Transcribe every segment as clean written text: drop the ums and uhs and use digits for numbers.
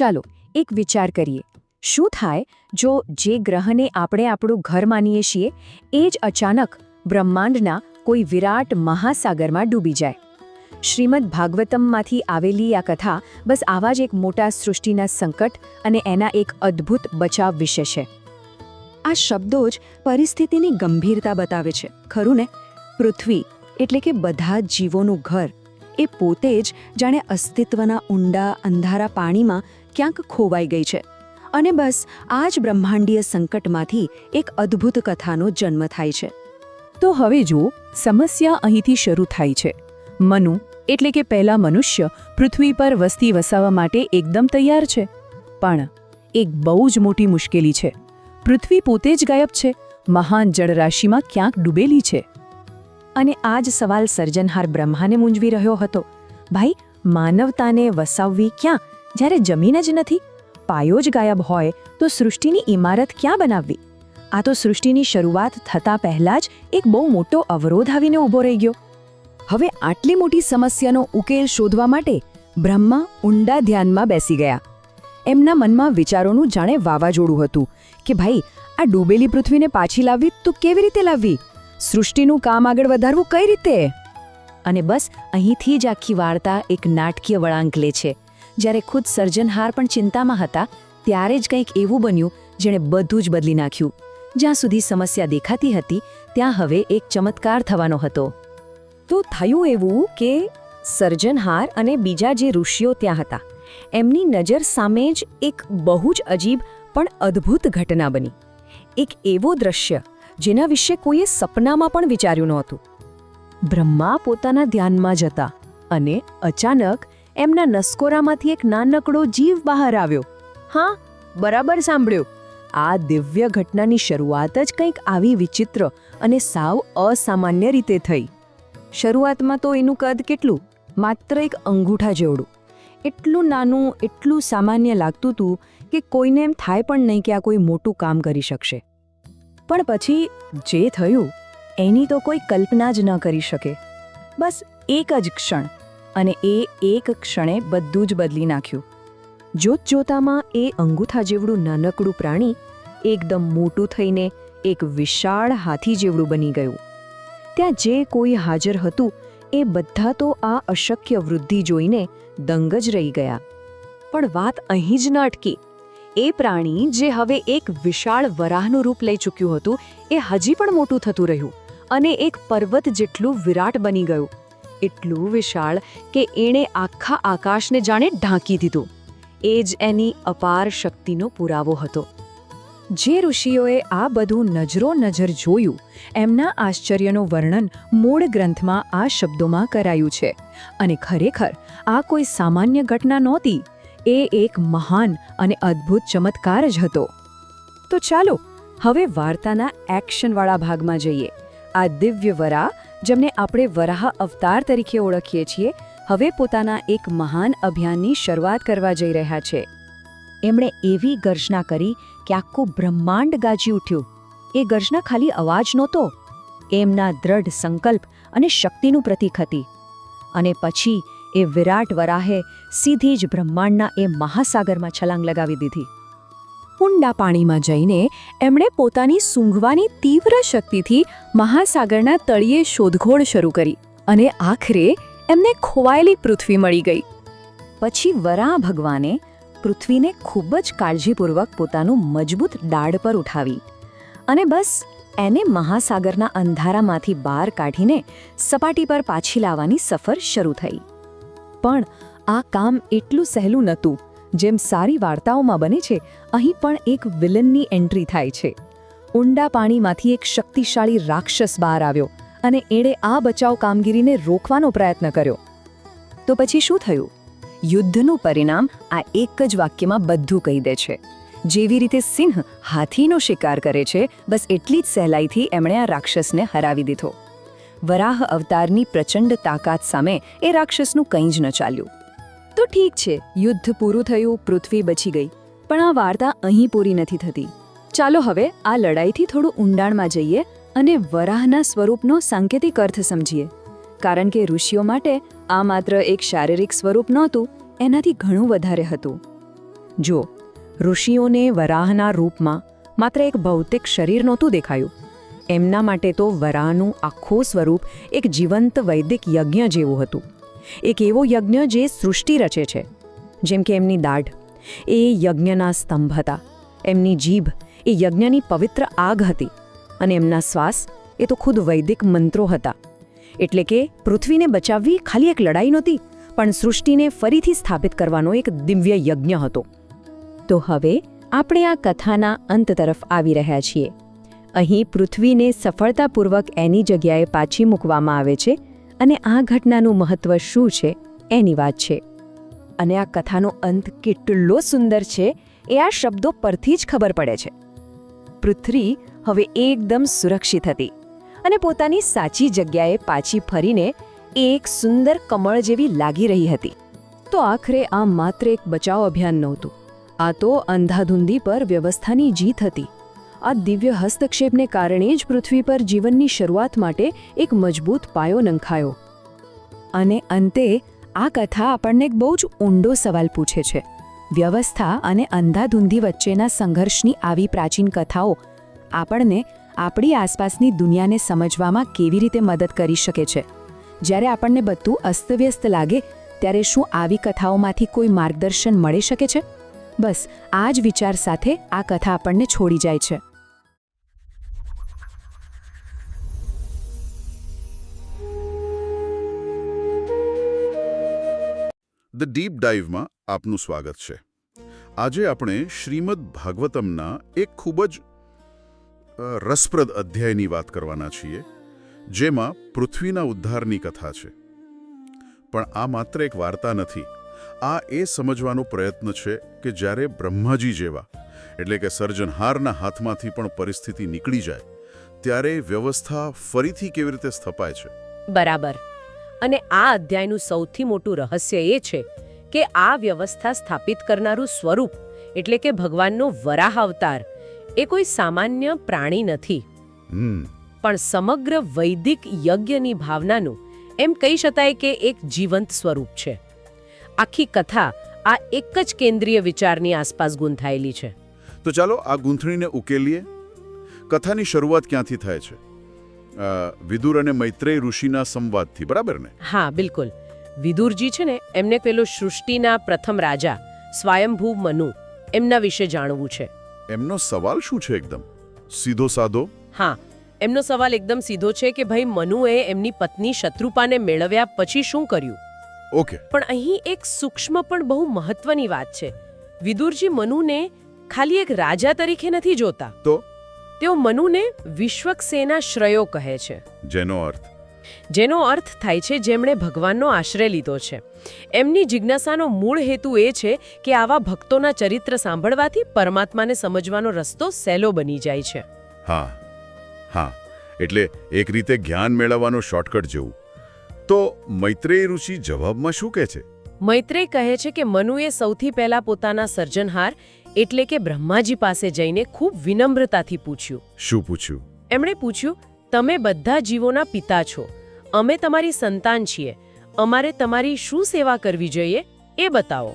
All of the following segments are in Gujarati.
ચાલો એક વિચાર કરીએ, શું થાય જો જે ગ્રહને આપણે આપણું ઘર માનીએ છીએ એ જ અચાનક બ્રહ્માંડના કોઈ વિરાટ મહાસાગરમાં ડૂબી જાય? શ્રીમદ ભાગવતમમાંથી આવેલી આ કથા બસ આવા જ એક મોટા સૃષ્ટિના સંકટ અને એના એક અદ્ભુત બચાવ વિશે છે. આ શબ્દો જ પરિસ્થિતિની ગંભીરતા બતાવે છે, ખરું ને? પૃથ્વી એટલે કે બધા જ જીવોનું ઘર એ પોતે જ જાણે અસ્તિત્વના ઊંડા અંધારા પાણીમાં ક્યાંક ખોવાઈ ગઈ છે. અને બસ આ જ બ્રહ્માંડીય સંકટમાંથી એક અદ્ભુત કથાનો જન્મ થાય છે. તો હવે જુઓ, સમસ્યા અહીંથી શરૂ થાય છે. મનુ એટલે કે પહેલા મનુષ્ય પૃથ્વી પર વસ્તી વસાવવા માટે એકદમ તૈયાર છે, પણ એક બહુ જ મોટી મુશ્કેલી છે. પૃથ્વી પોતે જ ગાયબ છે, મહાન જળરાશિમાં ક્યાંક ડૂબેલી છે. અને આ જ સવાલ સર્જનહાર બ્રહ્માને મૂંઝવી રહ્યો હતો. ભાઈ, માનવતાને વસાવવી ક્યાં, જ્યારે જમીન જ નથી? પાયો જ ગાયબ હોય તો સૃષ્ટિની ઇમારત ક્યાં બનાવવી? આ તો સૃષ્ટિની શરૂઆત થતાં પહેલાં જ એક બહુ મોટો અવરોધ આવીને ઊભો રહી ગયો. હવે આટલી મોટી સમસ્યાનો ઉકેલ શોધવા માટે બ્રહ્મા ઊંડા ધ્યાનમાં બેસી ગયા. એમના મનમાં વિચારોનું જાણે વાવાઝોડું હતું કે ભાઈ, આ ડૂબેલી પૃથ્વીને પાછી લાવવી તો કેવી રીતે લાવવી? સૃષ્ટિનું કામ આગળ વધારવું કઈ રીતે? અને બસ અહીંથી જ આખી વાર્તા એક નાટકીય વળાંક લે છે. જ્યારે ખુદ સર્જનહાર પણ ચિંતામાં હતા, ત્યારે જ કંઈક એવું બન્યું જેણે બધું જ બદલી નાખ્યું. જ્યાં સુધી સમસ્યા દેખાતી હતી ત્યાં હવે એક ચમત્કાર થવાનો હતો. તો થયું એવું કે સર્જનહાર અને બીજા જે ઋષિઓ ત્યાં હતા, એમની નજર સામે જ એક બહુ જ અજીબ પણ અદ્ભુત ઘટના બની. એક એવો દ્રશ્ય જેના વિશે કોઈએ સપનામાં પણ વિચાર્યું નહોતું. બ્રહ્મા પોતાના ધ્યાનમાં જ હતા અને અચાનક એમના નસકોરામાંથી એક નાનકડો જીવ બહાર આવ્યો. હા, બરાબર સાંભળ્યું. આ દિવ્ય ઘટનાની શરૂઆત જ કંઈક આવી વિચિત્ર અને સાવ અસામાન્ય રીતે થઈ. શરૂઆતમાં તો એનું કદ કેટલું? માત્ર એક અંગૂઠા જેવડું. એટલું નાનું, એટલું સામાન્ય લાગતું હતું કે કોઈને એમ થાય પણ નહીં કે આ કોઈ મોટું કામ કરી શકશે. પણ પછી જે થયું એની તો કોઈ કલ્પના જ ન કરી શકે. બસ એક જ ક્ષણ, અને એ એક ક્ષણે બધું જ બદલી નાખ્યું. જોતજોતામાં એ અંગૂઠા જેવડું નાનકડું પ્રાણી એકદમ મોટું થઈને એક વિશાળ હાથી જેવડું બની ગયું. ત્યાં જે કોઈ હાજર હતું એ બધા તો આ અશક્ય વૃદ્ધિ જોઈને દંગ જ રહી ગયા. પણ વાત અહીં જ ન અટકી. એ પ્રાણી જે હવે એક વિશાળ વરાહનું રૂપ લઈ ચૂક્યું હતું, એ હજી પણ મોટું થતું રહ્યું અને એક પર્વત જેટલું વિરાટ બની ગયું. એટલું વિશાળ કે એણે આખા આકાશને જાણે ઢાંકી દીધું. એ જ એની અપાર શક્તિનો પુરાવો હતો. જે ઋષિઓએ આ બધું નજરો નજર જોયું, એમના આશ્ચર્યનું વર્ણન મૂળ ગ્રંથમાં આ શબ્દોમાં કરાયું છે. અને ખરેખર આ કોઈ સામાન્ય ઘટના નહોતી. એ એક મહાન અને અદ્ભુત ચમત્કાર જ હતો. તો ચાલો હવે વાર્તાના એક્શનવાળા ભાગમાં જઈએ. આ દિવ્ય વરાહ, જેમને આપણે વરાહ અવતાર તરીકે ઓળખીએ છીએ, હવે પોતાના એક મહાન અભિયાનની શરૂઆત કરવા જઈ રહ્યા છે. એમણે એવી ગર્જના કરી કે આખું બ્રહ્માંડ ગાજી ઉઠ્યું. એ ગર્જના ખાલી અવાજ નહોતો, એમના દ્રઢ સંકલ્પ અને શક્તિનું પ્રતીક હતી. અને પછી એ વિરાટ વરાહે સીધી જ બ્રહ્માંડના એ મહાસાગરમાં છલાંગ લગાવી દીધી. ઊંડા પાણીમાં જઈને એમણે પોતાની સૂંઘવાની તીવ્ર શક્તિથી મહાસાગરના તળિયે શોધખોળ શરૂ કરી અને આખરે એમને ખોવાયેલી પૃથ્વી મળી ગઈ. પછી વરાહ ભગવાને પૃથ્વીને ખૂબ જ કાળજીપૂર્વક પોતાનું મજબૂત ડાળ પર ઉઠાવી અને બસ એને મહાસાગરના અંધારામાંથી બહાર કાઢીને સપાટી પર પાછી લાવવાની સફર શરૂ થઈ. પણ આ કામ એટલું સહેલું નહોતું. જેમ સારી વાર્તાઓમાં બને છે, અહીં પણ એક વિલનની એન્ટ્રી થાય છે. ઊંડા પાણીમાંથી એક શક્તિશાળી રાક્ષસ બહાર આવ્યો અને એણે આ બચાવ કામગીરીને રોકવાનો પ્રયત્ન કર્યો. તો પછી શું થયું? યુદ્ધનું પરિણામ આ એક જ વાક્યમાં બધું કહી દે છે. જેવી રીતે સિંહ હાથીનો શિકાર કરે છે, બસ એટલી જ સહેલાઈથી એમણે આ રાક્ષસને હરાવી દીધો. વરાહ અવતારની પ્રચંડ તાકાત સામે એ રાક્ષસનું કંઈ જ ન ચાલ્યું. તો ઠીક છે, યુદ્ધ પૂરું થયું, પૃથ્વી બચી ગઈ. પણ આ વાર્તા અહીં પૂરી નથી થતી. ચાલો હવે આ લડાઈથી થોડું ઊંડાણમાં જઈએ અને વરાહના સ્વરૂપનો સાંકેતિક અર્થ સમજીએ. કારણ કે ઋષિઓ માટે આ માત્ર એક શારીરિક સ્વરૂપ નહોતું, એનાથી ઘણું વધારે હતું. જો ઋષિઓને વરાહના રૂપમાં માત્ર એક ભૌતિક શરીર નહોતું દેખાયું. એમના માટે તો વરાહનું આખું સ્વરૂપ એક જીવંત વૈદિક યજ્ઞ જેવું હતું. એક એવો યજ્ઞ જે સૃષ્ટિ રચે છે. જેમ કે એમની દાઢ એ યજ્ઞના સ્તંભ હતા, એમની જીભ એ યજ્ઞની પવિત્ર આગ હતી, અને એમના શ્વાસ એ તો ખુદ વૈદિક મંત્રો હતા. એટલે કે પૃથ્વીને બચાવવી ખાલી એક લડાઈ નહોતી, પણ સૃષ્ટિને ફરીથી સ્થાપિત કરવાનો એક દિવ્ય યજ્ઞ હતો. તો હવે આપણે આ કથાના અંત તરફ આવી રહ્યા છીએ. અહીં પૃથ્વીને સફળતાપૂર્વક એની જગ્યાએ પાછી મૂકવામાં આવે છે, અને આ ઘટનાનું મહત્વ શું છે એની વાત છે. અને આ કથાનો અંત કેટલો સુંદર છે એ આ શબ્દો પરથી જ ખબર પડે છે. પૃથ્વી હવે એકદમ સુરક્ષિત હતી અને પોતાની સાચી જગ્યાએ પાછી ફરીને એક સુંદર કમળ જેવી લાગી રહી હતી. તો આખરે આ માત્ર એક બચાવ અભિયાન નહોતું, આ તો અંધાધૂંધી પર વ્યવસ્થાની જીત હતી. આ દિવ્ય હસ્તક્ષેપને કારણે જ પૃથ્વી પર જીવનની શરૂઆત માટે એક મજબૂત પાયો નંખાયો. અને અંતે આ કથા આપણને એક બહુ જ ઊંડો સવાલ પૂછે છે. વ્યવસ્થા અને અંધાધૂંધી વચ્ચેના સંઘર્ષની આવી પ્રાચીન કથાઓ આપણને આપણી આસપાસની દુનિયાને સમજવામાં કેવી રીતે મદદ કરી શકે છે? જ્યારે આપણને બધું અસ્તવ્યસ્ત લાગે ત્યારે શું આવી કથાઓમાંથી કોઈ માર્ગદર્શન મળી શકે છે? બસ આ જ વિચાર સાથે આ કથા આપણને છોડી જાય છે. ધ ડીપ ડાઇવમાં આપનું સ્વાગત છે. આજે આપણે શ્રીમદ ભાગવતમના એક ખૂબ જ રસપ્રદ અધ્યાયની વાત કરવાના છીએ, જેમાં પૃથ્વીના ઉદ્ધારની કથા છે. પણ આ માત્ર એક વાર્તા નથી. આ એ સમજવાનો પ્રયત્ન છે કે જ્યારે બ્રહ્માજી જેવા એટલે કે સર્જનહારના હાથમાંથી પણ પરિસ્થિતિ નીકળી જાય ત્યારે વ્યવસ્થા ફરીથી કેવી રીતે સ્થપાય છે. બરાબર. અને આ અધ્યાયનું સૌથી મોટું રહસ્ય એ છે કે આ વ્યવસ્થા સ્થાપિત કરનારું સ્વરૂપ એટલે કે ભગવાનનો વરાહ અવતાર એ કોઈ સામાન્ય પ્રાણી નથી, પણ સમગ્ર વૈદિક યજ્ઞની ભાવનાનું એમ કહી શકાય કે એક જીવંત સ્વરૂપ છે. આખી કથા આ એક જ કેન્દ્રીય વિચારની આસપાસ ગૂંથાયેલી છે. તો ચાલો આ ગૂંથણીને ઉકેલીએ. કથાની શરૂઆત ક્યાંથી થાય છે? વિદુર અને મૈત્રેય ઋષિના સંવાદથી, બરાબર ને? હા, બિલકુલ. વિદુરજી છે ને, એમને પેલો સૃષ્ટિના પ્રથમ રાજા સ્વયંભૂ મનુ એમના વિશે જાણવું છે. એમનો સવાલ શું છે? એકદમ સીધો સાધો. હા, એમનો સવાલ એકદમ સીધો છે કે ભાઈ મનુએ એમની પત્ની શત્રુપાને મેળવ્યા પછી શું કર્યું. ઓકે. પણ અહીં એક સૂક્ષ્મ પણ બહુ મહત્વની વાત છે. વિદુરજી મનુને ખાલી એક રાજા તરીકે નથી જોતા, તો તેઓ મનુને વિશ્વક્સેના શ્રયો કહે છે. જેનો અર્થ થાય છે જેમણે ભગવાનનો આશ્રય લીધો છે. એમની જિજ્ઞાસાનો મૂળ હેતુ એ છે કે આવા ભક્તોના ચરિત્ર સાંભળવાથી પરમાત્માને સમજવાનો રસ્તો સહેલો બની જાય છે. હા, એટલે એક રીતે જ્ઞાન મેળવવાનો શોર્ટકટ જેવું. તો મૈત્રેય ઋષિ જવાબમાં શું કહે છે? મૈત્રેય કહે છે કે મનુએ સૌથી પહેલા પોતાના સર્જનહાર એટલે કે બ્રહ્માજી પાસે જઈને ખૂબ વિનમ્રતાથી પૂછ્યું. શું પૂછ્યું? એમણે પૂછ્યું, તમે બધા જીવોના પિતા છો, અમે તમારી સંતાન છીએ, અમારે તમારી શું સેવા કરવી જોઈએ એ બતાવો.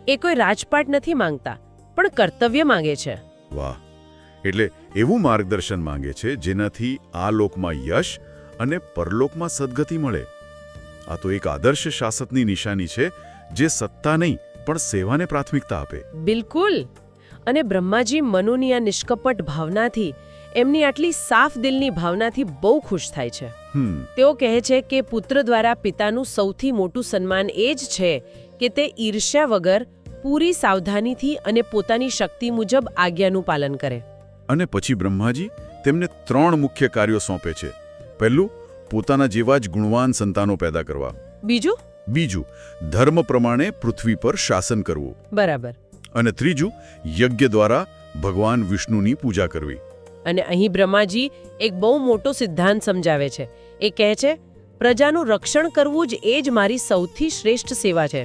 એ કોઈ રાજપાટ નથી માંગતા, પણ કર્તવ્ય માંગે છે. વાહ! એટલે એવું માર્ગદર્શન માંગે છે જેનાથી આ લોકમાં યશ અને પરલોકમાં સદગતિ મળે. આ તો એક આદર્શ શાસકની નિશાની છે, જે સત્તા નહીં પણ સેવાને પ્રાથમિકતા આપે. બિલકુલ. અને બ્રહ્માજી મનુની આ નિષ્કપટ ભાવનાથી, એમની આટલી સાફ દિલની ભાવનાથી બહુ ખુશ થાય છે. તેઓ કહે છે કે પુત્ર દ્વારા પિતાનું સૌથી મોટું સન્માન એ જ છે કે તે ઈર્ષ્યા વગર પૂરી સાવધાનીથી અને પોતાની શક્તિ મુજબ આજ્ઞાનું પાલન કરે. અને પછી બ્રહ્માજી તેમને 3 મુખ્ય કાર્યો સોંપે છે. પહેલું, પોતાના જેવા જ ગુણવાન સંતાનો પેદા કરવા. બીજું, ધર્મ પ્રમાણે પૃથ્વી પર શાસન કરવું. બરાબર. અને ત્રીજું, યજ્ઞ દ્વારા ભગવાન વિષ્ણુની પૂજા કરવી. અને અહીં બ્રહ્માજી એક બહુ મોટો સિદ્ધાંત સમજાવે છે. એ કહે છે, પ્રજાનું રક્ષણ કરવું જ એ જ મારી સૌથી શ્રેષ્ઠ સેવા છે.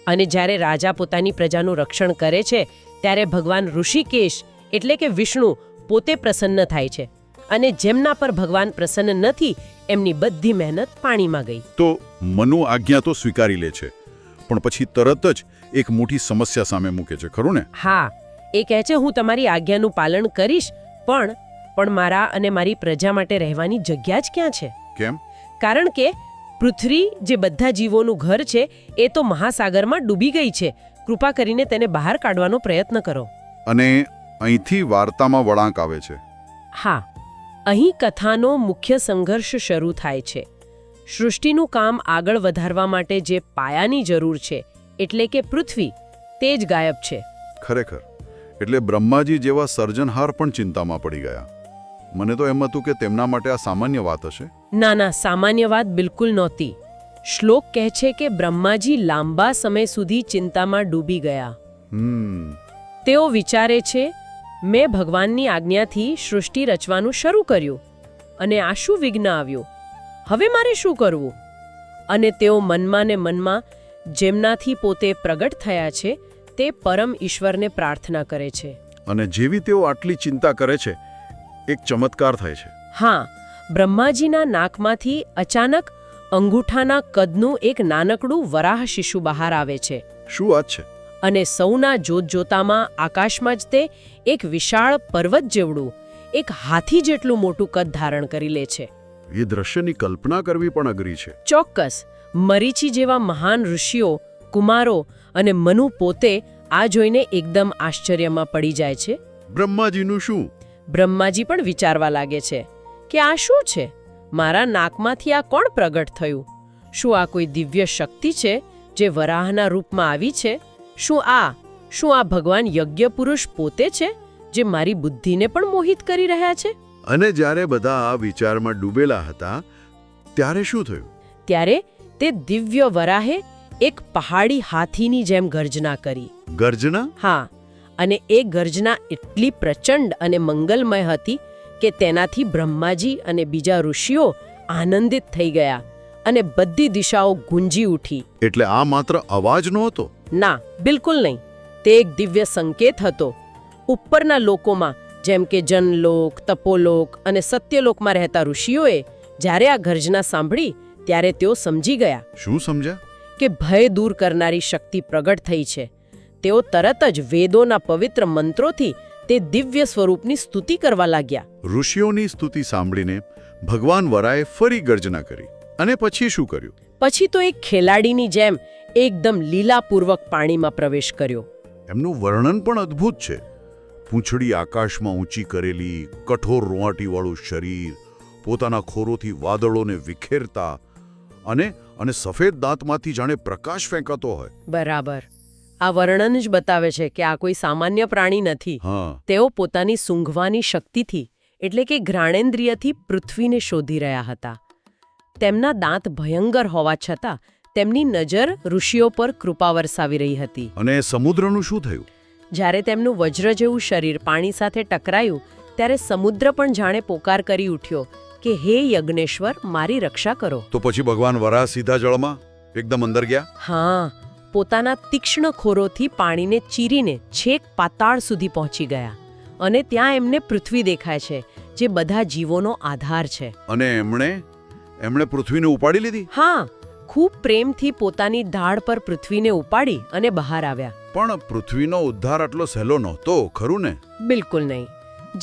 અને જ્યારે રાજા પોતાની પ્રજાનું રક્ષણ કરે છે ત્યારે ભગવાન ઋષિકેશ એટલે કે વિષ્ણુ પોતે પ્રસન્ન થાય છે. અને જેમના પર ભગવાન પ્રસન્ન નથી એમની બધી મહેનત પાણીમાં ગઈ. તો મનુ આજ્ઞા તો સ્વીકારી લે છે, પણ પછી તરત જ એક મોટી સમસ્યા સામે મૂકે છે, ખરું ને? હા, એ કહે છે હું તમારી આજ્ઞાનું પાલન કરીશ, પણ મારા અને મારી પ્રજા માટે રહેવાની જગ્યા જ ક્યાં છે? કેમ? કારણ કે પૃથ્વી જે બધા જીવોનું ઘર છે એ તો મહાસાગરમાં ડૂબી ગઈ છે. કૃપા કરીને તેને બહાર કાઢવાનો પ્રયત્ન કરો. અને અહીંથી વાર્તામાં વળાંક આવે છે. હા, અહીં કથાનો મુખ્ય સંઘર્ષ શરૂ થાય છે. સૃષ્ટિનું કામ આગળ વધારવા માટે જે પાયાની જરૂર છે, એટલે કે પૃથ્વી, તે જ ગાયબ છે. ખરેખર, એટલે બ્રહ્માજી જેવા સર્જનહાર પણ ચિંતામાં પડી ગયા. મને તો એમ હતું કે તેમના માટે આ સામાન્ય વાત હશે. ના, સામાન્ય વાત બિલકુલ નહોતી. શ્લોક કહે છે કે બ્રહ્માજી લાંબા સમય સુધી ચિંતામાં ડૂબી ગયા. તેઓ વિચારે છે, મેં ભગવાનની આજ્ઞાથી સૃષ્ટિ રચવાનું શરૂ કર્યું અને આ શું વિઘ્ન આવ્યું? હવે મારે શું કરવું? અને તેઓ મનમાં ને મનમાં જેમનાથી પોતે પ્રગટ થયા છે તે પરમ ઈશ્વરને પ્રાર્થના કરે છે. અને જેવી તેઓ આટલી ચિંતા કરે છે, એક ચમત્કાર થાય છે. હા, બ્રહ્માજીના નાકમાંથી અચાનક અંગૂઠાના કદનું એક નાનકડું વરાહ શિશુ બહાર આવે છે. શું વાત છે? અને સૌના જોતજોતામાં આકાશમાં જ તે એક વિશાળ પર્વત જેવડું, એક હાથી જેટલું મોટું કદ ધારણ કરી લે છે. એ દ્રશ્યની કલ્પના કરવી પણ અઘરી છે. ચોક્કસ. મરીચી જેવા મહાન ઋષિઓ, કુમારો અને મનુ પોતે આ જોઈને એકદમ આશ્ચર્યમાં પડી જાય છે. બ્રહ્માજીનું શું? બ્રહ્માજી પણ વિચારવા લાગે છે કે આ શું છે? મારા નાકમાંથી આ કોણ પ્રગટ થયું? શું આ કોઈ દિવ્ય શક્તિ છે જે વરાહના રૂપમાં આવી છે? શું આ ભગવાન યજ્ઞ પુરુષ પોતે છે જે મારી બુદ્ધિને પણ મોહિત કરી રહ્યા છે? અને જ્યારે બધા આ વિચારમાં ડૂબેલા હતા, ત્યારે શું થયું? ત્યારે તે દિવ્ય વરાહે એક પહાડી હાથીની જેમ ગર્જના કરી. ગર્જના? હા, અને એ ગર્જના એટલી પ્રચંડ અને મંગલમય હતી કે તેનાથી બ્રહ્માજી અને બીજા ઋષિઓ આનંદિત થઈ ગયા અને બધી દિશાઓ ગુંજી ઉઠી. એટલે આ માત્ર અવાજ નહોતો? ના, બિલકુલ નહીં. તે એક દિવ્ય સંકેત હતો. ઉપરના લોકોમાં, જેમ કે જનલોક, તપોલોક અને સત્યલોકમાં રહેતા ઋષિઓએ જ્યારે આ ગર્જના સાંભળી ત્યારે તેઓ સમજી ગયા. શું સમજ્યા? કે ભય દૂર કરનારી શક્તિ પ્રગટ થઈ છે. તેઓ તરત જ વેદોના પવિત્ર મંત્રોથી તે દિવ્ય સ્વરૂપની સ્તુતિ કરવા લાગ્યા. ઋષિઓની સ્તુતિ સાંભળીને ભગવાન વરાએ ફરી ગર્જના કરી. અને પછી શું કર્યું? પછી તો એક ખેલાડીની જેમ એકદમ લીલાપૂર્વક પાણીમાં પ્રવેશ કર્યો. એમનું વર્ણન પણ અદ્ભુત છે. પૂંછડી આકાશમાં ઊંચી કરેલી, કઠોર રોંવાટીવાળું શરીર, પોતાના ખોરોથી વાદળોને વિખેરતા અને સફેદ દાંતમાંથી જાણે પ્રકાશ ફેંકાતો હોય. બરાબર. આ વર્ણન જ બતાવે છે કે આ કોઈ સામાન્ય પ્રાણી નથી. તેઓ પોતાની સૂંઘવાની શક્તિથી, એટલે કે ઘ્રાણેન્દ્રિયથી પૃથ્વીને શોધી રહ્યા હતા. તેમના દાંત ભયંકર હોવા છતાં તેમની નજર ઋષિઓ પર કૃપા વરસાવી રહી હતી. અને સમુદ્રનું શું થયું? જ્યારે તેમનું વજ્ર જેવું શરીર પાણી સાથે ટકરાયું ત્યારે સમુદ્ર પણ જાણે પોકાર કરી ઉઠ્યો કે હે યજ્ઞેશ્વર, મારી રક્ષા કરો. તો પછી ભગવાન વરાહ સીધા જળમાં એકદમ અંદર ગયા? હા, પોતાના તીક્ષ્ણ ખોરોથી પાણીને ચીરીને છેક પાતાળ સુધી પહોંચી ગયા. અને ત્યાં એમને પૃથ્વી દેખાય છે, જે બધા જીવોનો આધાર છે. અને એમણે પૃથ્વીને ઉપાડી લીધી? હા, ખૂબ પ્રેમથી પોતાની દાઢ પર પૃથ્વીને ઉપાડી અને બહાર આવ્યા. પણ પૃથ્વીનો ઉદ્ધાર આટલો સહેલો નહોતો, ખરું ને? બિલકુલ નહીં.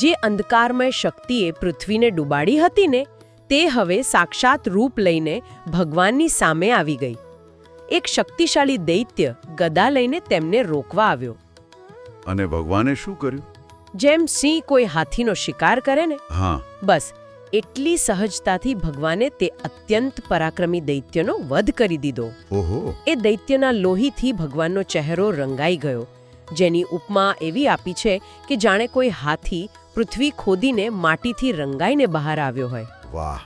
જે અંધકારમય શક્તિએ પૃથ્વીને ડૂબાડી હતી ને, તે હવે સાક્ષાત રૂપ લઈને ભગવાનની સામે આવી ગઈ. એક શક્તિશાળી દૈત્ય ગદા લઈને તેમને રોકવા આવ્યો. અને ભગવાને શું કર્યું? જેમ સિંહ કોઈ હાથીનો શિકાર કરે ને, હા, બસ એટલી સહજતાથી ભગવાને તે અત્યંત પરાક્રમી દૈત્યનો વધ કરી દીધો. ઓહો! એ દૈત્યના લોહીથી ભગવાનનો ચહેરો રંગાઈ ગયો, જેની ઉપમા એવી આપી છે કે જાણે કોઈ હાથી પૃથ્વી ખોદીને માટીથી રંગાઈને બહાર આવ્યો હોય. વાહ!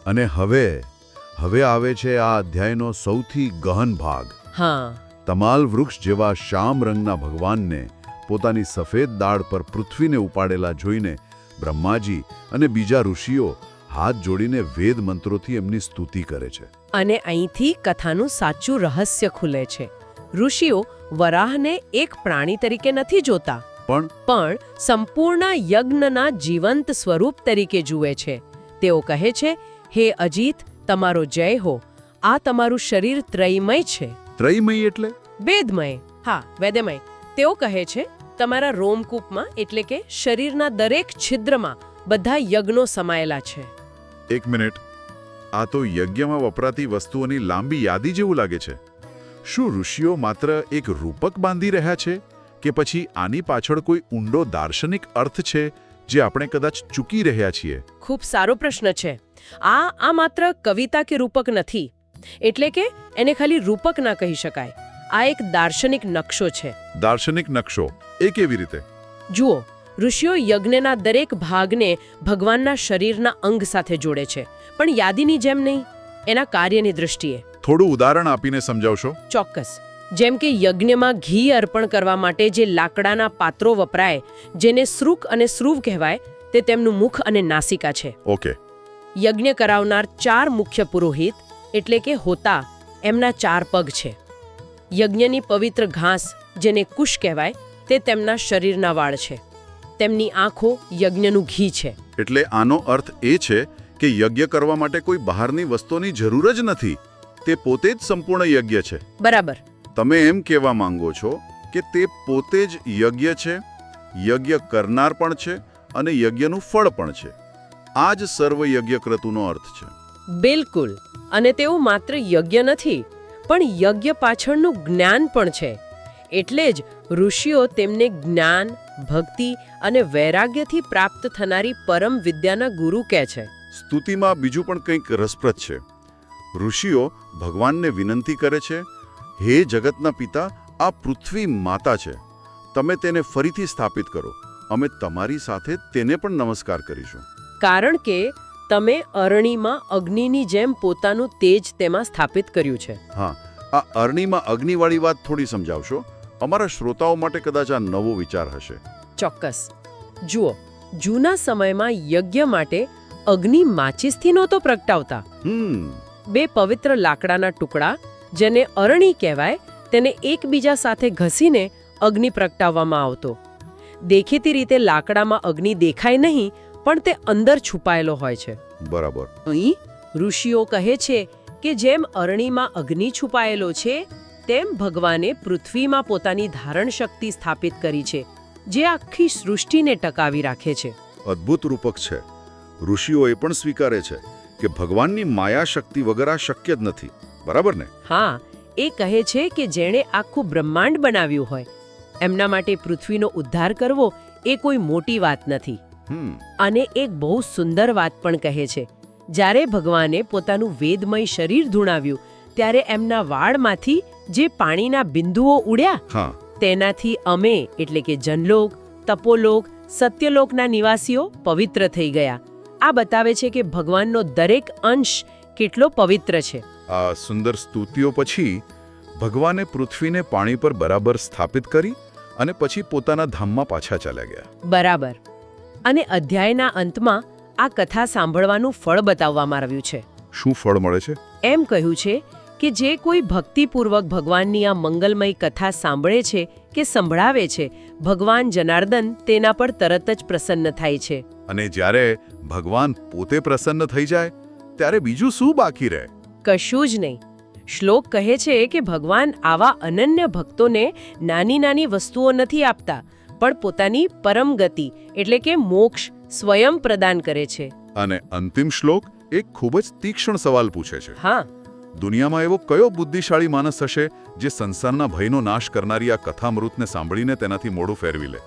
અને હવે આવે છે આ અધ્યાયનો સૌથી ગહન ભાગ. હા, તમાલ વૃક્ષ જેવા શ્યામ રંગના ભગવાનને પોતાની સફેદ દાઢ પર પૃથ્વીને ઉપાડેલા જોઈને બ્રહ્માજી અને બીજા ઋષિઓ હાથ જોડીને વેદ મંત્રોથી એમની સ્તુતિ કરે છે. અને અહીંથી કથાનું સાચું રહસ્ય ખુલે છે. ઋષિઓ વરાહને એક પ્રાણી તરીકે નથી જોતા, પણ સંપૂર્ણ યજ્ઞના જીવંત સ્વરૂપ તરીકે જુએ છે. તેઓ કહે છે, હે અજીત, તમારો જય હો. આ તમારું શરીર ત્રયમય છે. ત્રયમય એટલે? વેદમય, હા વેદમય. તેઓ કહે છે તમારા રોમકૂપમાં એટલે કે શરીરના દરેક છિદ્રમાં બધા યજ્ઞો સમાયેલા છે. એક મિનિટ, આ તો યજ્ઞમાં વપરાતી વસ્તુઓની લાંબી યાદી જેવું લાગે છે. શું ઋષિઓ માત્ર એક રૂપક બાંધી રહ્યા છે કે પછી આની પાછળ કોઈ ઊંડો દાર્શનિક અર્થ છે જે આપણે કદાચ ચૂકી રહ્યા છીએ? ખૂબ સારો પ્રશ્ન છે. આ માત્ર કવિતા કે રૂપક નથી, એટલે કે એને ખાલી રૂપક ના કહી શકાય. આ એક દાર્શનિક નકશો છે. દાર્શનિક નકશો એ કેવી રીતે? જુઓ, ઋષિઓ યજ્ઞના દરેક ભાગને ભગવાનના શરીરના અંગ સાથે જોડે છે, પણ યાદીની જેમ નહીં, એના કાર્યની દૃષ્ટિએ. થોડું ઉદાહરણ આપીને સમજાવશો? ચોક્કસ. જેમ કે યજ્ઞમાં ઘી અર્પણ કરવા માટે જે લાકડાના પાત્રો વપરાય, જેને શ્રુક અને શ્રુવ કહેવાય, તે તેમનું મુખ અને નાસિકા છે. ઓકે. યજ્ઞ કરાવનાર 4 મુખ્ય પુરોહિત એટલે કે હોતા, એમના 4 પગ છે. યજ્ઞની પવિત્ર ઘાસ જેને કુશ કહેવાય, તે તેમના શરીરના વાળ છે. તેમની આંખો યજ્ઞનું ઘી છે. એટલે આનો અર્થ એ છે કે યજ્ઞ કરવા માટે કોઈ બહારની વસ્તુની જરૂર જ નથી, તે પોતે જ સંપૂર્ણ યજ્ઞ છે. બરાબર. તમે એમ કહેવા માંગો છો કે તે પોતે જ યજ્ઞ છે, યજ્ઞ કરનાર પણ છે અને યજ્ઞનું ફળ પણ છે. આ જ સર્વ યજ્ઞક્રતુનો અર્થ છે. બિલકુલ. અને તેઓ માત્ર યજ્ઞ નથી, પણ યજ્ઞ પાછળનું જ્ઞાન પણ છે. એટલે જ ઋષિઓ તેમને જ્ઞાન, ભક્તિ અને વૈરાગ્યથી પ્રાપ્ત થનારી પરમ વિદ્યાના ગુરુ કહે છે. સ્તુતિમાં બીજું પણ કંઈક રસપ્રદ છે. ઋષિઓ ભગવાનને વિનંતી કરે છે, હે જગતના પિતા, આ પૃથ્વી માતા છે, તમે તેને ફરીથી સ્થાપિત કરો, અમે તમારી સાથે તેને પણ નમસ્કાર કરીશું. કારણ કે તમે અરણીમાં અગ્નિની જેમ પોતાનું તેજ તેમાં સ્થાપિત કર્યું છે. હા, આ અરણીમાં અગ્નિવાળી વાત થોડી સમજાવશો? અમારા શ્રોતાઓ માટે કદાચ આ નવો વિચાર હશે. ચોક્કસ. જુઓ, જૂના સમયમાં યજ્ઞ માટે અગ્નિ માચિસથી નહોતો પ્રગટાવતા. 2 પવિત્ર લાકડાના ટુકડા, જેને અરણી કહેવાય, તેને એકબીજા સાથે ઘસીને અગ્નિ પ્રગટાવવામાં આવતો. દેખીતી રીતે લાકડામાં અગ્નિ દેખાય નહીં, પણ તે અંદર છુપાયેલો હોય છે. બરાબર. અહીં ઋષિઓ કહે છે કે જેમ અરણીમાં અગ્નિ છુપાયેલો છે, તેમ ભગવાને પૃથ્વીમાં પોતાની ધારણ શક્તિ સ્થાપિત કરી છે, જે આખી સૃષ્ટિને ટકાવી રાખે છે. અદ્ભુત રૂપક છે. ઋષિઓ એ પણ સ્વીકારે છે કે ભગવાનની માયા શક્તિ વગર આ શક્ય જ નથી. બરાબર ને? હા, એ કહે છે કે જેણે આખું બ્રહ્માંડ બનાવ્યું હોય, એમના માટે પૃથ્વીનો ઉદ્ધાર કરવો એ કોઈ મોટી વાત નથી. અને એક બહુ સુંદર વાત પણ કહે છે. જ્યારે ભગવાને પોતાનું વેદમય શરીર ધૂણાવ્યું, ત્યારે એમના વાળમાંથી જે પાણીના બિંદુઓ ઉડ્યા, તેનાથી અમે એટલે કે જનલોક, તપોલોક, સત્યલોકના નિવાસીઓ પવિત્ર થઈ ગયા. આ બતાવે છે કે ભગવાનનો દરેક અંશ કેટલો પવિત્ર છે. આ સુંદર સ્તુતિઓ પછી ભગવાને પૃથ્વીને પાણી પર બરાબર સ્થાપિત કરી અને પછી પોતાના ધામમાં પાછા ચાલ્યા ગયા. બરાબર. અને અધ્યાયના અંતમાં આ કથા સાંભળવાનું ફળ બતાવવામાં આવ્યું છે. શું ફળ મળે છે? એમ કહ્યું છે કે જે કોઈ ભક્તિપૂર્વક ભગવાનની આ મંગલમય કથા સાંભળે છે કે સંભળાવે છે, ભગવાન જનાર્દન તેના પર તરત જ પ્રસન્ન થાય છે. અને જ્યારે ભગવાન પોતે પ્રસન્ન થઈ જાય, ત્યારે બીજું શું બાકી રહે? કશું જ નહીં. શ્લોક કહે છે કે ભગવાન આવા અનન્ય ભક્તોને નાની નાની વસ્તુઓ નથી આપતા, પણ પોતાની પરમ ગતિ એટલે કે મોક્ષ સ્વયં પ્રદાન કરે છે. અને અંતિમ શ્લોક એક ખૂબ જ તીક્ષ્ણ સવાલ પૂછે છે. હા, દુનિયામાં એવો કયો બુદ્ધિશાળી માણસ હશે જે સંસારના ભયનો નાશ કરનારી આ કથામૃતને સાંભળીને તેનાથી મોઢું ફેરવી લે?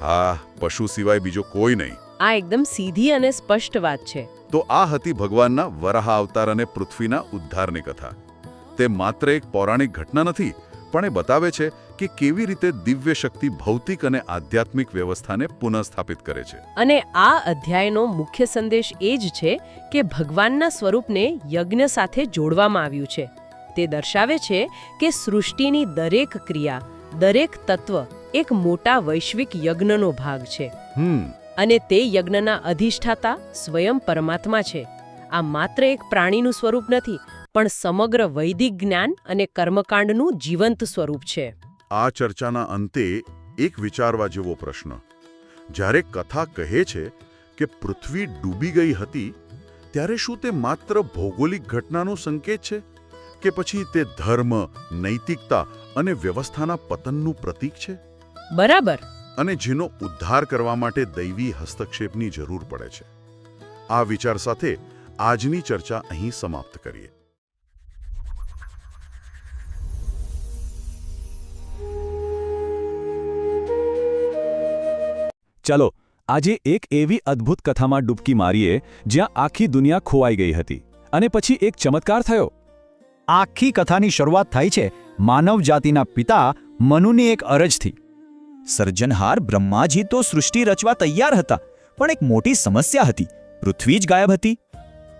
હા, પશુ સિવાય બીજો કોઈ નહીં. આ એકદમ સીધી અને સ્પષ્ટ વાત છે. તો આ હતી ભગવાનના વરાહ અવતાર અને પૃથ્વીના ઉદ્ધારની કથા. તે માત્ર એક પૌરાણિક ઘટના નથી, પણ એ બતાવે છે કે કેવી રીતે દિવ્ય શક્તિ ભૌતિક અને આધ્યાત્મિક વ્યવસ્થાને પુનઃસ્થાપિત કરે છે. અને આ અધ્યાયનો મુખ્ય સંદેશ એ જ છે કે ભગવાનના સ્વરૂપને યજ્ઞ સાથે જોડવામાં આવ્યું છે. તે દર્શાવે છે કે સૃષ્ટિની દરેક ક્રિયા, દરેક તત્વ એક મોટા વૈશ્વિક યજ્ઞનો ભાગ છે. અને તે યજ્ઞના અધિષ્ઠાતા સ્વયં પરમાત્મા છે. આ માત્ર એક પ્રાણીનું સ્વરૂપ નથી, પણ સમગ્ર વૈદિક જ્ઞાન અને કર્મકાંડનું જીવંત સ્વરૂપ છે. આ ચર્ચાના અંતે એક વિચારવા જેવો પ્રશ્ન. જ્યારે કથા કહે છે કે પૃથ્વી ડૂબી ગઈ હતી, ત્યારે શું તે માત્ર ભૌગોલિક ઘટનાનો સંકેત છે કે પછી તે ધર્મ, નૈતિકતા અને વ્યવસ્થાના પતનનું પ્રતીક છે બરાબર. અને જેનો ઉદ્ધાર કરવા માટે દૈવી હસ્તક્ષેપની જરૂર પડે છે. આ વિચાર સાથે આજની ચર્ચા અહીં સમાપ્ત કરીએ. ચાલો આજે એક એવી અદ્ભુત કથામાં ડૂબકી મારીએ જ્યાં આખી દુનિયા ખોવાઈ ગઈ હતી અને પછી એક ચમત્કાર થયો. આખી કથાની શરૂઆત થાય છે માનવ જાતિના પિતા મનુની એક અરજથી. સર્જનહાર બ્રહ્માજી તો સૃષ્ટિ રચવા તૈયાર હતા, પણ એક મોટી સમસ્યા હતી. પૃથ્વી જ ગાયબ હતી.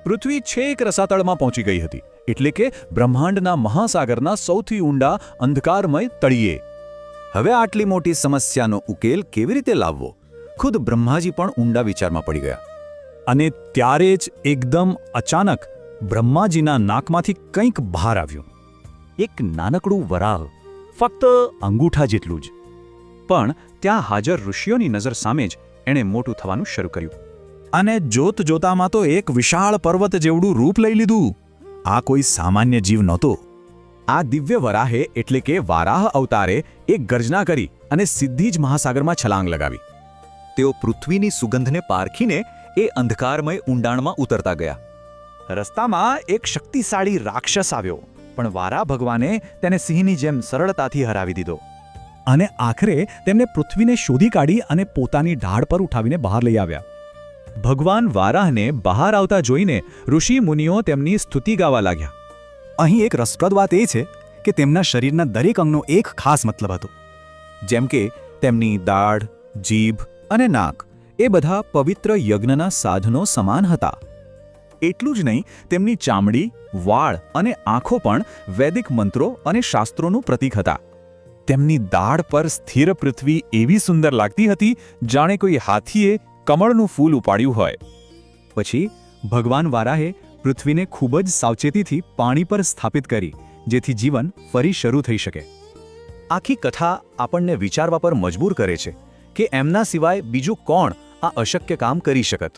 પૃથ્વી છેક રસાતળમાં પહોંચી ગઈ હતી, એટલે કે બ્રહ્માંડના મહાસાગરના સૌથી ઊંડા અંધકારમય તળિયે. હવે આટલી મોટી સમસ્યાનો ઉકેલ કેવી રીતે લાવવો? ખુદ બ્રહ્માજી પણ ઊંડા વિચારમાં પડી ગયા. અને ત્યારે જ એકદમ અચાનક બ્રહ્માજીના નાકમાંથી કંઈક બહાર આવ્યું. એક નાનકડું વરાહ, ફક્ત અંગૂઠા જેટલું જ. પણ ત્યાં હાજર ઋષિઓની નજર સામે જ એણે મોટું થવાનું શરૂ કર્યું. અને જોત જોતામાં તો એક વિશાળ પર્વત જેવડું રૂપ લઈ લીધું. આ કોઈ સામાન્ય જીવ નહોતો. આ દિવ્ય વરાહે એટલે કે વારાહ અવતારે એક ગર્જના કરી અને સીધી જ મહાસાગરમાં છલાંગ લગાવી. તેઓ પૃથ્વીની સુગંધને પારખીને એ અંધકારમય ઊંડાણમાં ઉતરતા ગયા. રસ્તામાં એક શક્તિશાળી રાક્ષસ આવ્યો, પણ વારા ભગવાને તેને સિંહની જેમ સરળતાથી હરાવી દીધો. અને આખરે તેમને પૃથ્વીને શોધી કાઢી અને પોતાની ઢાળ પર ઉઠાવીને બહાર લઈ આવ્યા. ભગવાન વારાહને બહાર આવતા જોઈને ઋષિ મુનિઓ તેમની સ્તુતિ ગાવા લાગ્યા. અહીં એક રસપ્રદ વાત એ છે કે તેમના શરીરના દરેક અંગનો એક ખાસ મતલબ હતો. જેમ કે તેમની દાઢ, જીભ અને નાક એ બધા પવિત્ર યજ્ઞના સાધનો સમાન હતા. એટલું જ નહીં, તેમની ચામડી, વાળ અને આંખો પણ વૈદિક મંત્રો અને શાસ્ત્રોનું પ્રતીક હતા. તેમની દાઢ પર સ્થિર પૃથ્વી એવી સુંદર લાગતી હતી જાણે કોઈ હાથીએ કમળનું ફૂલ ઉપાડ્યું હોય. પછી ભગવાન વારાહે પૃથ્વીને ખૂબ જ સાવચેતીથી પાણી પર સ્થાપિત કરી, જેથી જીવન ફરી શરૂ થઈ શકે. આખી કથા આપણને વિચારવા પર મજબૂર કરે છે કે એમના સિવાય બીજું કોણ આ અશક્ય કામ કરી શકત.